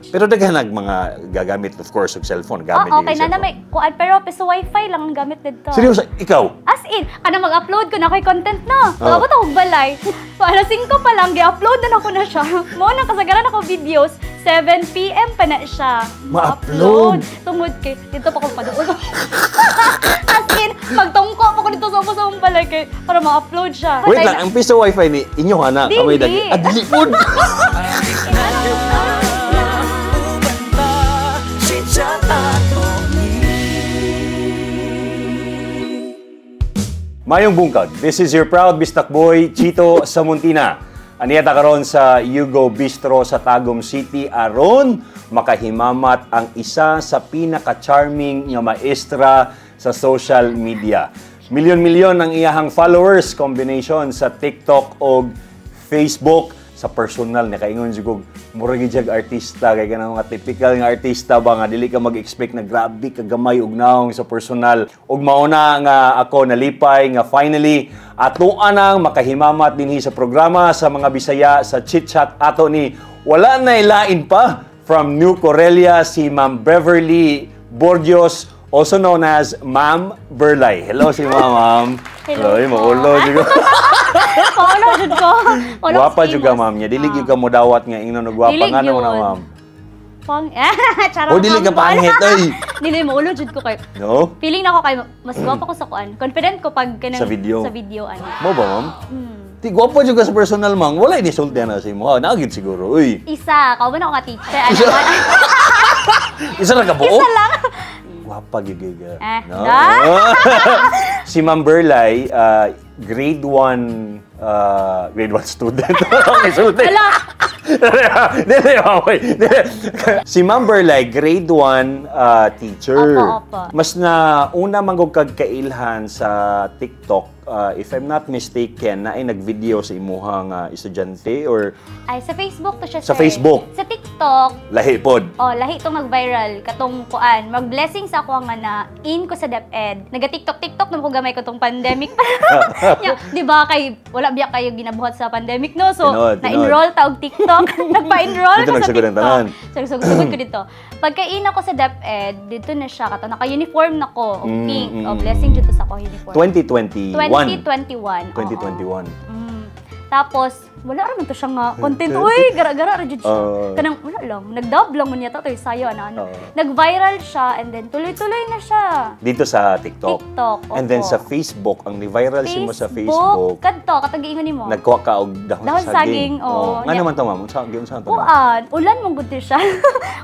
Pero daghan mga gagamit, of course, og cellphone. Gamit okay na may kuan, pero piso wifi lang ang gamit dito. Seryoso, ikaw? As in, mag-upload ko na ko'y content na. Abot ako balay. So, alas 5 pa lang, gi-upload na ako na siya. Mo na kasagaran ako videos, 7 PM pa na siya. Ma-upload? Tungod kay, dito pa ko padoon. As in, pagtungko pa ko dito sa balay kay, para ma-upload siya. Wait lang, ang piso wifi ni inyo na kamay dagi. Adli pod. Mayong bungkag, this is your proud Bistak Boy, Chito Samuntina. Aniyata karon sa Yugo Bistro sa Tagum City aron makahimamat ang isa sa pinaka-charming nga maestra sa social media. Milyon-milyon ang iyahang followers, combination sa TikTok o Facebook. Sa personal na kaingon jud murag gyud artista kay kanang mga typical nga artista ba nga dili ka mag-expect na grabe ka gamay og naong sa personal. Ug mauna nga ako nalipay nga finally atoan nang makahimamat dinhi sa programa sa mga Bisaya sa Chit Chat ato ni wala na ilain pa from New Corelia si Ma'am Beverly Borgios, also known as Ma'am Berlay. Hello si Ma'am. Hello. Maulo jud. Paulo jud ko. Guwapa juga ma'am niya. Dili gyud ka mo dawat nga ingnon og gwapa nga naman na ma'am. Charot. O dili ka pangit ay. Dili mo ulo jud ko kay. No? Feeling na ako kay mas gwapa ko sa kuan. Confident ko pag kanang sa video ano. Mo ba ma'am? Ti gwapa juga sa personal ma'am. Wala ni sulti na si mo. Naagid siguro. Uy. Isa, kauban ako nga teacher. Isa lang ka buo? Isa lang. Gwapa gigiga. No? Si Ma'am Berlay, grade 1 student. Wala. Si Ma'am Berlay, grade 1 teacher. Opo. Mas na una manggog kag kailhan sa TikTok, if I'm not mistaken, na ay nag-video sa imuhang estudyante or ay sa Facebook to siya, sa sir. Facebook. Sa TikTok. Lahi pod. Lahi itong nag-viral katong kuan. Mag-blessing sa ako nga na in ko sa DepEd. Naga-TikTok nung ko gamay ko tong pandemic. Di ba kay wala biya kayo ginabuhat sa pandemic no. So na-enroll ta og TikTok. Nagpa-enroll ko sa TikTok. Sagsugod ko dito. Pagka-in ako sa DepEd, dito na siya kato naka-uniform na ko og pink. Blessing dito sa ko uniform. 2021. Tapos, wala raman to siya nga content. Uy, gara-gara ra jud siya. Kanang wala lang, nag-dub lang man yata to sayo ano. Nag-viral siya and then tuloy-tuloy na siya. Dito sa TikTok. And then opo. sa Facebook, ang ni-viral si mo sa Facebook. Kadto katag-ingon nimo. Nagkuha ka og dahon saging. Nga naman to ma'am, unsa to? Ulan mong gud siya.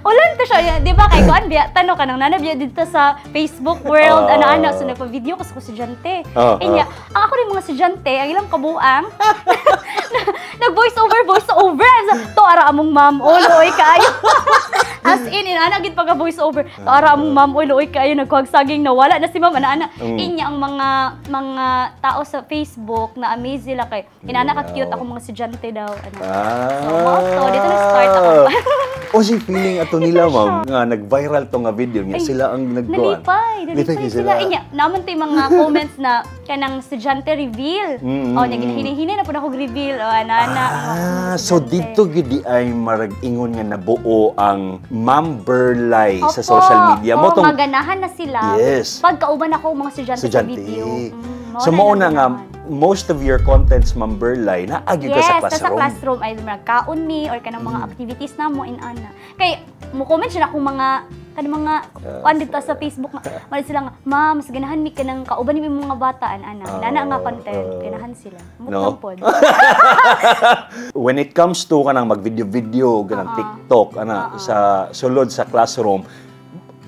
Ulan to siya, di ba kay kuan biya tanong kanang nanabya dito sa Facebook world ana-ana so nagpa-video ko sa estudyante. Inya, ang ako rin mga estudyante, ang ilang kabuang nag-voice over. To ara among ma'am, luoy kaayo. As in, inana gid pagka voice over. To ara among ma'am, luoy kaayo nagkuhag saging na wala na si ma'am ana. Inya ang mga tao sa Facebook na amaze sila kay inana ka cute ako mga estudyante daw ano. So dito na-start ako. Si feeling ato nila ma'am nga nag-viral to nga video niya sila ang nagkuhan. Nalipay sila. Inya, naman to yung mga comments na kanang estudyante reveal. Hini-hini na po na reveal. So dito gidi ay marag-ingon nga nabuo ang Ma'am Berlay sa social media. Maganahan na sila. Yes. Pagkauban ako mga estudyante sa video. So mo na nga, most of your contents, Ma'am Berlay, naagi ka sa classroom. Yes, sa classroom. Ay, magkaon mi or kanang mga activities na mo in ana. Kay, mo-comment siya na kung mga dito sa Facebook mali sila nga ma'am mas ganahan mi kanang kauban mi mga bata ana nga content ganahan sila no? When it comes to kanang mag-video kanang TikTok sa sulod sa classroom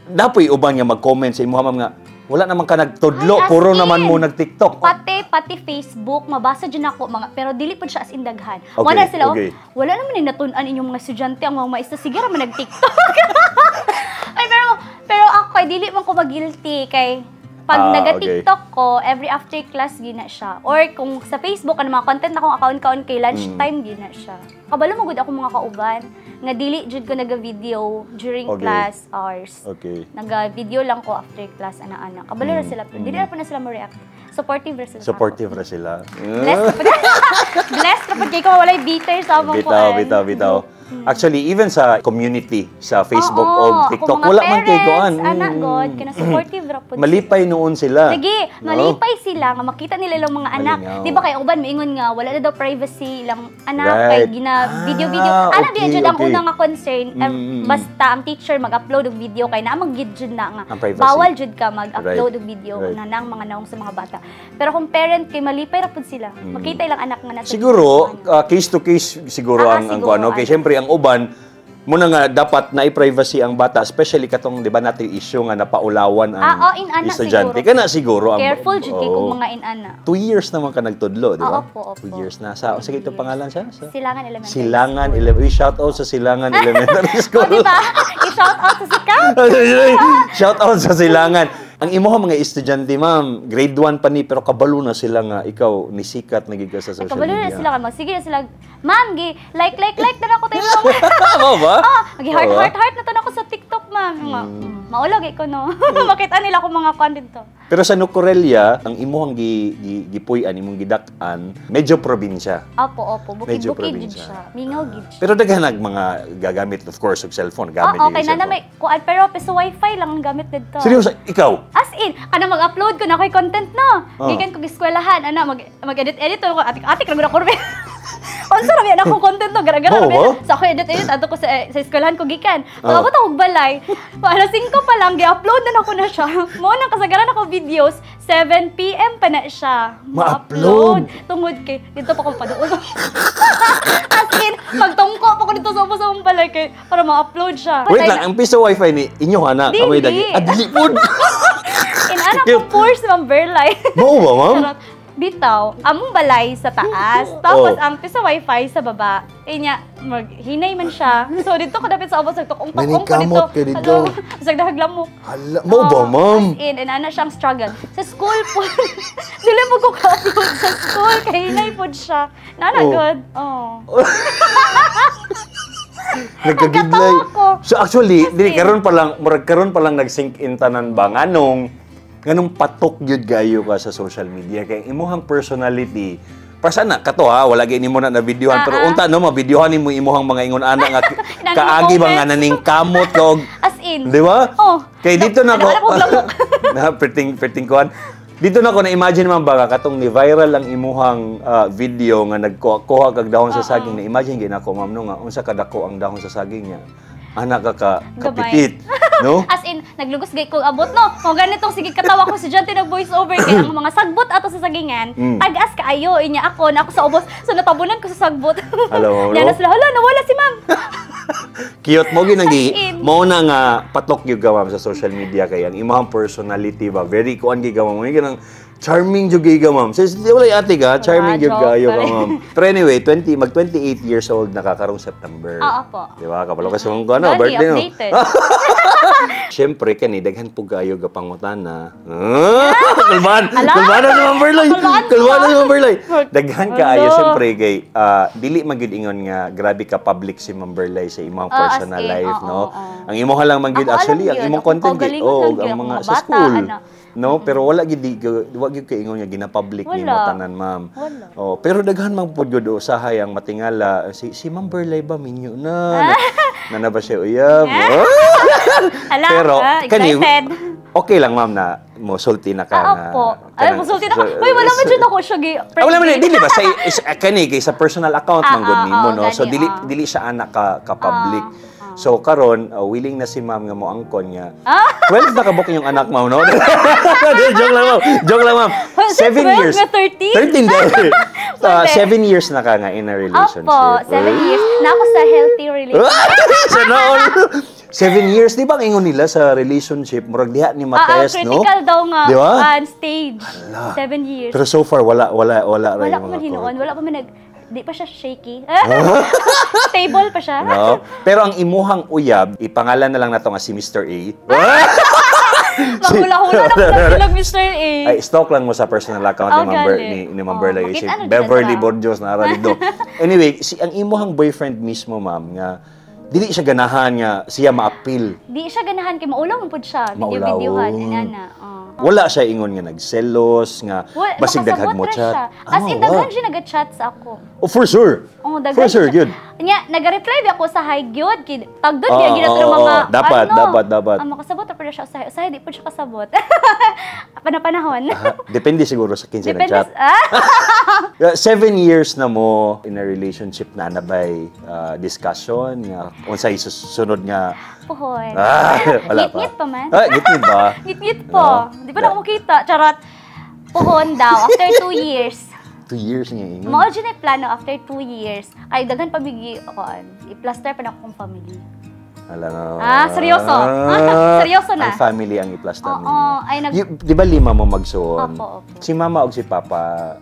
dapoy uban nga mag-comment sa imong nga wala naman ka nagtudlo puro naman mo nag-TikTok pati Facebook mabasa dyan ako pero dili po siya as in daghan wala sila wala naman ni natun-an inyong mga estudyante ang mga maestra sige ra man nag-TikTok. Ay, pero ako kay dili man ko mag-guilty kay pag naga-TikTok ko every after class gina siya or kung sa Facebook ano mga content na akong account kay lunchtime gina siya. Kabalo mo gud ako mga kauban nga dili jud ko naga-video during class hours. Naga-video lang ko after class ana-ana. Kabalo ra sila dili ra pa na sila mo react. Supportive ra sila. Blessed ra pud kay ko walay bitter sa among bitaw. Actually, even sa community, sa Facebook Oo, o TikTok, wala man kay kuan. Anak God, kina supportive ra pud. Malipay noon sila. Lagi, malipay sila nga makita nila ilang mga anak. Malingaw. Di ba kay uban maingon nga wala na daw privacy ilang anak Right. kay gina video. Ana okay, di jud ang okay. unang nga concern. Basta ang teacher mag-upload og video kay na mag-gid jud na nga. Ang privacy. Bawal jud ka mag-upload og video Right. na nang mga naong sa mga bata. Pero kung parent kay malipay ra pud sila. Makita ilang anak nga nasa Siguro, case to case siguro ang siguro, ano. Okay, syempre ang uban, muna nga dapat na i-privacy ang bata, especially katong, di ba natin issue nga napaulawan ang in-ana estudyante. siguro. Kana siguro. Careful jud kay Oo. kung mga in-ana. 2 years naman ka nagtudlo, di ba? Opo. 2 years na. Sige, ito pangalan siya? Silangan Elementary. Silangan Elementary. Shout out sa Silangan Elementary O, School. di ba? I-shout out sa sikat. Shout out sa Silangan. Ang imo mga estudyante, ma'am, grade 1 pa ni, pero kabalo na sila nga, ikaw, nisikat, naging ka sa social Kabalo media. na sila ka. Sige na sila. Ma'am, like na ako tayo. Tama ba? Heart na to na ako sa TikTok, ma'am. Maulag ko, no? Makita nila akong mga content to. Pero sa Nucorelia, ang imuhang gipuy-an, imong gidak-an, medyo probinsya. Opo. Medyo Bukid-bukid probinsya. siya. Mingaw gid siya. Pero daghan mga gagamit, of course, og cellphone. Gamit Okay na may kuan pero peso wifi lang ang gamit dito. Seryoso, ikaw? As in, kana mag-upload ko na ko'y content no. Oh. Gikan ko eskwelahan, ana mag-edit ko atik ko na kurbe. Unsa ra na akong content to, gara-gara Oo, ra. So ako edit ato ko sa eskwelahan ko gikan. Pagabot ako og balay, alas 5 pa lang gi-upload na ako na siya. Mo nang kasagaran ako videos, 7 PM pa na siya. Ma-upload? Tungod kay dito pa ko paduol. As in, magtungko pa ko dito sa ubos akong balay kay para ma-upload siya. Wait lang, ang piso wifi ni inyo ana, Dili. kamay dagi. Dili pod. Inanak ko force ng Berlay. Mao ba, ma'am? Charot. Bitaw, among balay sa taas, tapos Oh. ang piso wifi sa baba. Inya, maghinay man siya. So dito ko dapat sa ubos nagtukong May tukong kamot ka dito. Sagdahag lamok. Hala, mao ba, ma'am? As in, ana siyang struggle. Sa school po, dili mo ko ka-upload sa school, kay hinay po siya. Nanagod. Oh. Nagkagidlay. Nagkatawa ko. So actually, dili in. karon pa lang nag-sink in tanan ba nganong patok gyud gayo ka sa social media kay imuhang personality. Pasana kato ha, wala gyud nimo na videohan pero unta no mabidyohan nimo imuhang mga ingon ana nga kaagi ba nga naning kamot kog. As in. Di ba? Oh. Kay dito na ko. Wala ko lamok. Na perting kuan. Dito na ko na imagine man ba katong ni viral ang imuhang video nga nagkuha kag dahon sa saging na imagine ginako ma'am no nga unsa kadako ang dahon sa saging niya. Ana ka kapitit, no? As in, naglugos gay ko abot no. Kung ganitong sige katawa ko si Janty nag voice over kay ang mga sagbot ato sa sagingan. Tagas kaayo inya ako na ako sa ubos. So natabunan ko sa sagbot. Hello, Yan na sila, hala nawala si ma'am. Cute mo ginagi. As in. Mo na nga patok gyud ka ma'am sa social media kay ang imong personality ba very kuan gyud ka ma'am. Mo ganang charming jud gyud ka ma'am. Says wala ate ka, charming jud joke kayo ka pa rin. ma'am. Pero anyway, 28 years old nakakarong September. Oo po. Di ba? Kapalo ka sa mong ano, Gani, birthday no. updated. Siyempre kani daghan po gayo ga pangutana. Kulban Ala! sa Mamberlay. Kulbaan Kulban ka. sa Mamberlay. Daghan kaayo Ano? siyempre kay dili man gyud ingon nga grabe ka public si Mamberlay sa imong personal as in, life, oo, no. oo. Ang imong lang man gyud Ako actually alam ang yun. imong Ako content kagalingon oh lang ang gyud, mga mga sa bata, school. ana. No, pero wala gyud kay ingon nga gina-public nimo Wala. tanan, ma'am. Wala. Oh, pero daghan man pud gyud usahay ang matingala si Mamberlay ba minyo na. Na ba siya uyab? Oh. Hala, Pero, excited. Okay lang, ma'am, na musulti na ka na. Opo. Ay, musulti na ako. Uy, wala man dyan ako siya. Wala man, dili ba? Kani, kay sa personal account man gud nimo, no? gani, So, dili siya anak ka public. So, karon willing na si ma'am nga mo angkon niya. 12 na kabok yung anak, ma'am, no? Joke lang, ma'am. 7 12 years. na 13? 13 dahil. 7 years na ka nga in a relationship. Opo, 7 years. Na ako sa healthy relationship. Sana all. 7 years, di ba ang ingon nila sa relationship, murag diha ni Mates, no? Critical daw nga. Di ba? Stage. 7 years. Pero so far, wala Wala rin ko man hinuon. Wala pa man di pa siya shaky. Stable pa siya. No? Pero ang imuhang uyab, ipangalan na lang nato nga si Mr. A. Mahula-hula na ko na sila, Mr. A. Ay, stalk lang mo sa personal account Oh, ni Ma'am Berlay. Si makita ano dyan Beverly sila. Borjos na dito. Anyway, ang imuhang boyfriend mismo, ma'am, nga Dili siya ganahan nga siya ma-appeal. Di siya ganahan kay maulaw man pud siya, Maulaw. video-videohan inana. Wala siya ingon nga nagselos nga basig daghag mo chat. As in daghan siya nag-chat sa ako. Oh, for sure. Oh, daghan. For sure, good. Nya, nag-reply ako sa hi gyud kid. Tag doon gyud ginatro mga dapat. Makasabot pa siya usahay, di pud siya kasabot. Panahon. Depende siguro sa kinsa Depende nag-chat. 7 years na mo in a relationship na anabay discussion nga unsay susunod nga Puhon. Wala pa. Ngit-ngit pa man. Ngit-ngit ba? Ngit-ngit po. Di pa na ako makita. Charot. Puhon daw. After 2 years. 2 years niya ingon. Mao dyan ay plano after 2 years. Ay, daghan pabigi ako. I-plaster pa na akong family. Alam seryoso. Seryoso na. Ang family ang i-plaster Oo. ninyo. Di ba 5 mo magsuon? Opo. Si mama o si papa,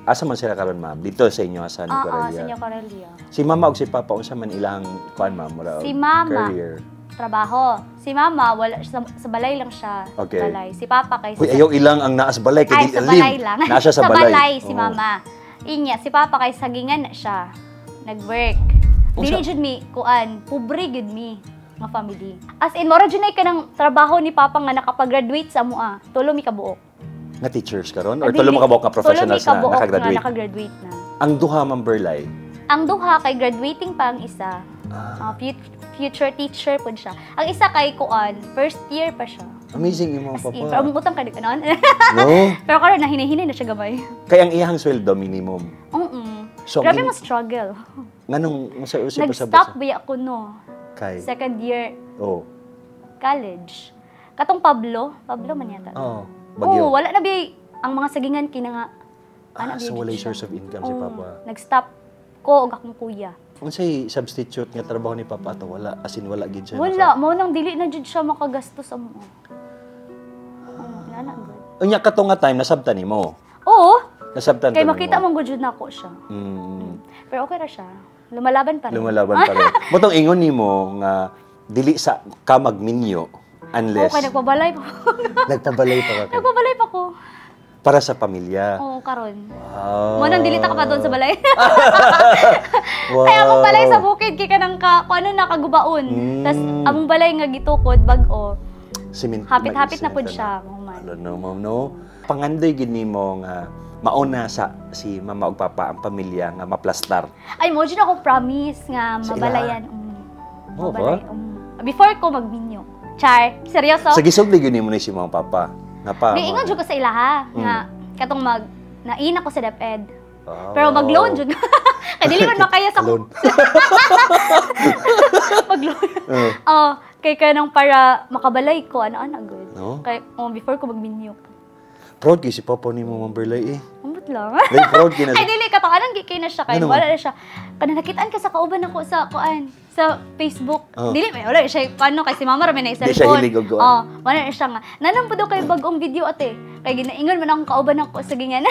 asa man sila karon ma'am? Dito sa inyo sa ni Corelia. Sa inyo Corelia. Si mama o si papa, unsa man ilang kuan ma'am? Si mama. Career. Trabaho. Si mama, wala sa balay lang siya. Okay. Balay. Si papa kay Uy, ayaw ilang ang naa sa balay. Ay, sa balay lang. Nasa sa balay. Si mama. Inya, si papa kay sagingan na siya. Nag-work. Dili jud mi, kuan, pobre gud mi nga family. As in, mora jud na ka ng trabaho ni papa nga nakapag-graduate sa mua. Tulo mi kabuok. Nga teachers karon or tulo mo kabuok ka professionals na nakagraduate? Nga nakagraduate na. Ang duha ma'am Berlay. Ang duha kay graduating pa ang isa. Future teacher po siya. Ang isa kay kuan, first year pa siya. Amazing yung mga As in, papa. pero umutang ka di ka noon. No? Pero karon na hinay na siya gamay. Kaya ang iyang sweldo minimum. So, Grabe mo struggle. Nganong usip pa sa Nag-stop ba ako no? Kay. Second year Oh. college. Katong Pablo man yata. Oh, bagyo. Oo, wala na bi ang mga sagingan kina nga. So wala source of income si papa. Nag-stop ko og akong kuya. Unsay substitute nga trabaho ni papa to wala as in wala gid siya. Wala, mao nang dili na jud siya makagastos amo. Nana good. Unya kato nga time nasabtan nimo. Oo. Nasabtan Kay makita mong gud nako siya. Pero okay ra siya. Lumalaban pa rin. Lumalaban pa rin. Motong ingon nimo nga dili sa ka magminyo unless Okay, nagpabalay pa ko. Nagpabalay pa ka. Nagpabalay pa ko. Para sa pamilya. Oo, karon. Wow. Mo nang dilita ka pa doon sa balay. Wow. Kaya among balay sa bukid kay kanang kung ano nakagubaon. Tas among balay nga gitukod bag-o. Hapit-hapit na pud siya, mahuman. No, ma'am, no. Pangandoy gid nimo nga mauna sa si mama ug papa ang pamilya nga maplastar. Ay mo jud ako promise nga Sa mabalayan. Oo Mabalay. Before ko magminyo. Char, seryoso? Sa gisugli gid nimo ni si mama papa. Ingon jud ko sa ilaha nga katong naina ko sa DepEd. Oh. Pero mag-loan jud. Kay dili man makaya sa Loan. mag-loan. Kay kanang para makabalay ko ana good. No? Kay before ko magminyo. Proud kay si papa nimo Ma'am Berlay eh. Ambot lang. Like proud kay na. Ay dili ka anan gikay na siya kay Ano? wala na siya. Kana nakitaan ka sa kauban ako sa kuan sa Facebook. Dili may wala siya paano kay si mama ra may na Di siya hilig og kuan. wala na siya nga. Nanam pud kay bagong video ate. Kay ginaingon man akong kauban ako sa gingan.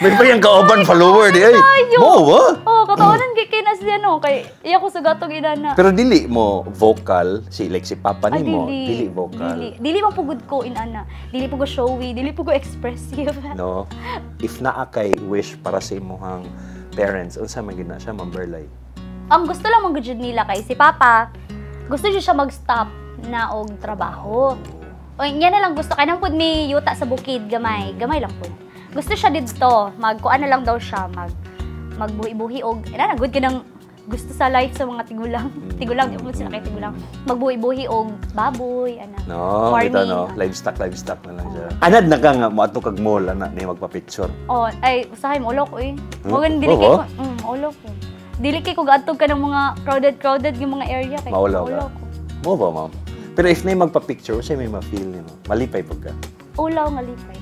May pa yung kauban follower di ay. Mo wa? Katawanan gikay na siya no kay iya ko sa gatong inana. Pero dili mo vocal si like si papa Ay, nimo, dili vocal. Dili man pugod ko inana. Dili pugod showy, dili pugod expressive. No. If naa kay wish para sa imong parents, unsa man gid na siya Ma'am Berlay? Ang gusto lang mong gud nila kay si Papa, gusto siya mag-stop na og trabaho. O niya na lang gusto kay nang pud mi yuta sa bukid gamay lang pud. Gusto siya didto, magkuan na lang daw siya, magbuhi-buhi og ina na good kanang gusto sa life sa mga tigulang. Tigulang, di mo sila kay tigulang. Magbuhi-buhi og baboy, ana. No, farming. ito no, livestock na lang siya. Anad na ka nga moadto kag mall ana ni magpa-picture. Ay usahay mo ulo ko eh. Mo dili kay ko, ulo ko. Dili kay ko gaadtog ka ng mga crowded yung mga area kay Maulaw ulo ka. ko. Mo ba ma'am? Pero if na magpa-picture, say may ma-feel nimo. Malipay pag ka. Ulaw nga lipay.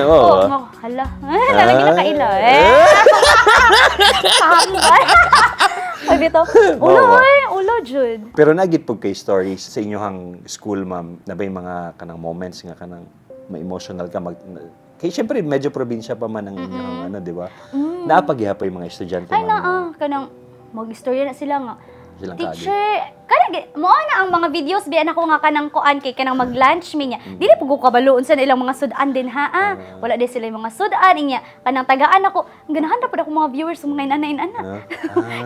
Oo. Hala. Lalagi na kaila. Pahambay. Sabi to, ulaw jud. Pero nagit pag kay stories sa inyohang school, ma'am, na ba yung mga kanang moments nga kanang ma-emotional ka kay syempre medyo probinsya pa man ang inyong ano, di ba? Naapagihapon yung mga estudyante Ay kanang mag-istorya na sila nga. Silang teacher, mo na ang mga videos biyan ako nga kanang kuan kay kanang mag-lunch mi niya. Dili po ko kabaloon sa ilang mga sudan din ha. Wala din sila yung mga sudan niya. Kanang tagaan ako. Ganahan ra pud ako mga viewers mga inana.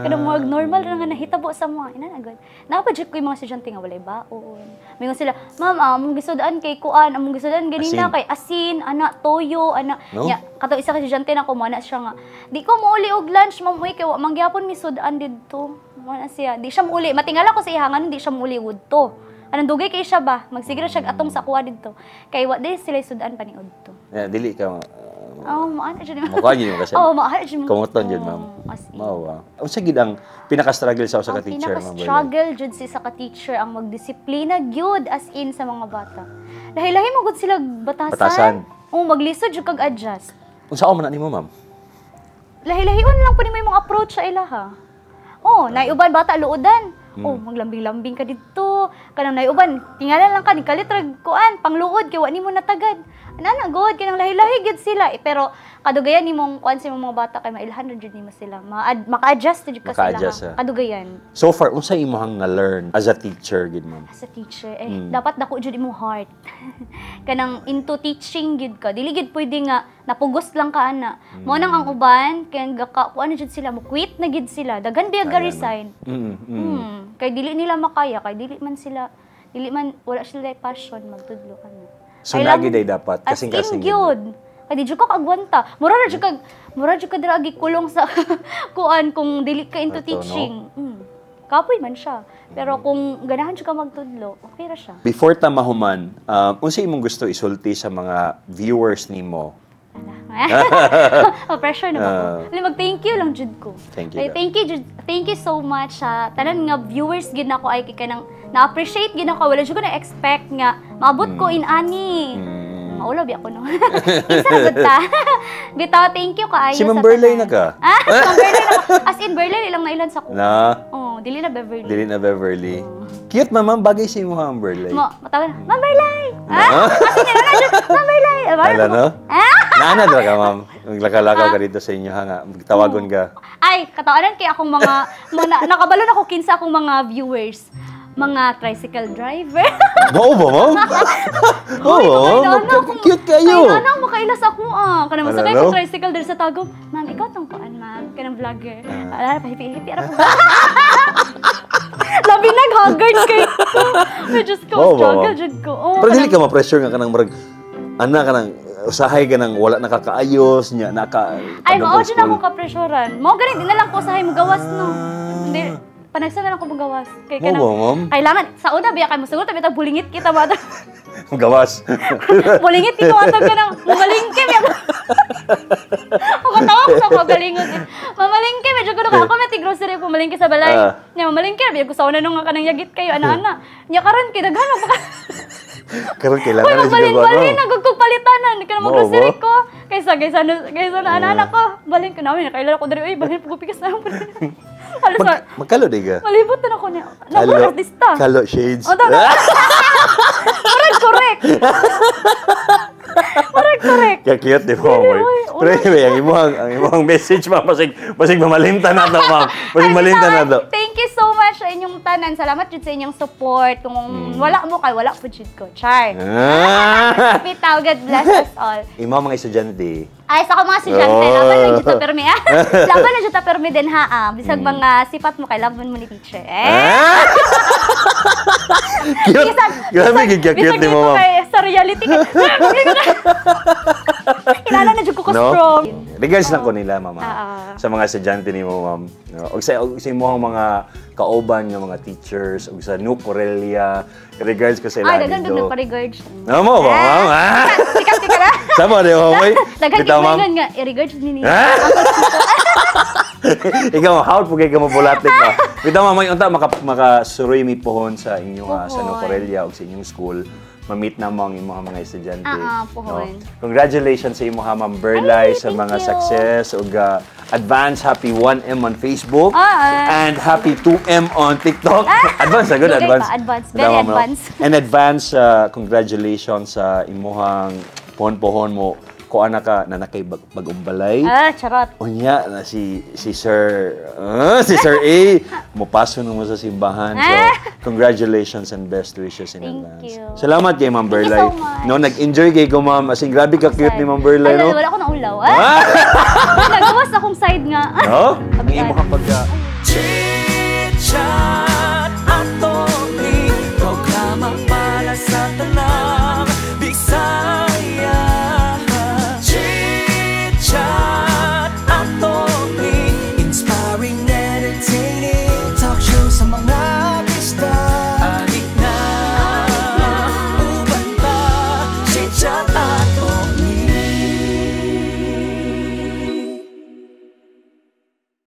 Kanang mga normal ra nga nahitabo sa mga inana god. Napadjud ko yung mga estudyante nga walay baon. Mingon sila, "Ma'am, among gisudan kay kuan, among gisudan ganina kay asin, ana toyo, ana." Nya kato isa ka estudyante na ko mo na siya nga. Di ko mouli og lunch, ma'am, uy kay wa mangyapon mi sudan didto. Wala siya. Di siya muli. Matingala ko sa ihangan, di siya muli wood to. Anong dugay kay siya ba? Magsiguro siya atong sa kuha dito. Kay what day sila sudan paniod to. Yeah, dili ka. Maana dyan. Mukha yun kasi. Maana dyan. Kamuton dyan, ma'am. Mawa. Ang sagid ang pinaka-struggle sa ka teacher, ma'am. Pinaka-struggle dyan sa ka-teacher ang magdisiplina gyud as in sa mga bata. Lahi-lahi mo gud sila batasan. Maglisod jud kag adjust. Unsa man nimo, ma'am? Lahi-lahion lang po ni may mga approach sa ilaha. Naiuban bata luodan. Maglambing-lambing ka dito. Kanang naiuban, tingalan lang ka ni kalitrag kuan, pangluod kay wa nimo natagad. Ana god kanang lahi-lahi gid sila. Pero kadugayan nimong kuan sa mga bata kay mailhan jud nimo sila. Maka-adjust jud ka sila. Kadugayan. So far unsa imong na-learn as a teacher gid, ma'am? As a teacher, dapat dako jud imong heart. Kanang into teaching gid ka. Dili gid pwede nga napugos lang ka ana. Mo nang ang uban kay kuan jud sila mo quit na gid sila. Daghan biya ga resign. Kay dili nila makaya, kay dili man wala sila passion magtudlo kana. So lagi day dapat kasing-kasing gyud. Kay di jud ka kagwanta. Mura jud ka dira kulong sa kuan kung dili ka into teaching. Kapoy man siya. Pero kung ganahan jud ka magtudlo, okay ra siya. Before ta mahuman, unsa imong gusto isulti sa mga viewers nimo? Pressure na ba ko? Mag-thank you lang jud ko. Thank you. Thank you so much sa tanan nga viewers gid nako ay kay kanang na-appreciate gid ako. Wala jud ko na-expect nga maabot ko in ani. Maulaw ako no. Isa gud ta. Bitaw thank you kaayo sa. Si Ma'am Berlay na ka? Ma'am Berlay na. As in Berlay ilang nailan sa ko. Dili na Beverly. Dili na Beverly. Cute ma'am, bagay si mo Ma'am Berlay. Matawa na. Ma'am Berlay. Kasi Ma'am Berlay. Hala no? Naana ka, ma'am. Maglakaw ka dito sa inyo, ha nga. Tawagon ka. Ay, katawanan kay akong mga nakabalon ako kinsa akong mga viewers. Mga tricycle driver. Oo ba, ma'am? Oo, cute kayo. Ay, ano, makailas ako Kanang masakay ko tricycle dito sa Tagum. Ma'am, ikaw tong kuan, ma'am. Kanang vlogger. Pahipi-hipi. Labi nag-haggard kayo. Diyos ko, struggle dyan ko. Pero dili ka ma-pressure nga kanang marag, ka nang usahay ka nang wala nakakaayos niya, ay, mao dyan ako ka-pressurean. Mao ganit, di na lang ko usahay mo gawas, no? Hindi, panagsa na lang ko magawas. Kailangan, sa una, biya kayo mo, siguro tabi bulingit kita ba? Gawas. Bulingit, ito atag ka ng mamalingkim. Makatawa ko sa magalingot. Mamalingkim, medyo ko ako may grocery ko malingki sa balay. Mamalingkim, biya ko sa una nung ka nang yagit kayo, ana-ana. Nya karon kinaghan pa ka. Karon kailangan na siguro. Balin, nagkukpalitanan. Hindi ka na mag-grocery ko. Kaysa na anak ko. Balin ko namin. Kailan ako dari, balin po pikas na ako. Magkalo di ka? Malibot na ako niya. Artista. Kalo shades. Correct. Correct. Kaya cute, di ba, ma'am? Pero anyway, ang imong message, ma'am, basig mamalinta na ito, ma'am. Basig malinta na ito. Thank you so much sa inyong tanan. Salamat jud sa inyong support. Kung wala mo kay wala po jud ko. Char. Bitaw, God bless us all. Imo mga estudyante. Ay, sa mga estudyante, laban na jud ta permi. Laban na jud ta permi din ha. Bisag mga sifat mo kay laban mo ni teacher. Cute. Grabe cute ni mo, ma'am. Sa reality. Kilala na jud ko strong. Regards lang ko nila, mama. Sa mga estudyante ni mo, ma'am. Og sa imong mga kauban nga mga teachers og sa New Corelia, regards ko sa ila. Ay, dagan dug nagpa-regards. Mo ba, ma'am? Sikas ka na. Sama di mo, boy. Dagan nga i-regards din niya. Ikaw, how po kayo mabulatik ba? Bitaw, mama, unta makasuroy mi pohon sa inyong sa New Corelia o sa inyong school. Ma-meet na mo ang imong mga estudyante. Pohon. Congratulations sa imong Ma'am Berlay sa mga success ug advance happy 1M on Facebook and happy 2M on TikTok. Advance, good advance. Advance, very advance. And advance congratulations sa imong pohon-pohon mo kuha na ka, na nakay bagumbalay. Charot. Unya, na si Sir A, mupaso na mo sa simbahan. So, congratulations and best wishes in advance. Thank you. Salamat kay Ma'am Thank you Berlay. so much. No, nag-enjoy kay ko, Ma'am. As in, grabe ka-cute ni Ma'am Berlay, no? Wala ko na ulaw. Nagawas akong side nga. No? Ang imo kapag... Chit-chat atong programa para sa tanang Bisaya. Chit-chat atong inspiring, entertaining talk show sa mga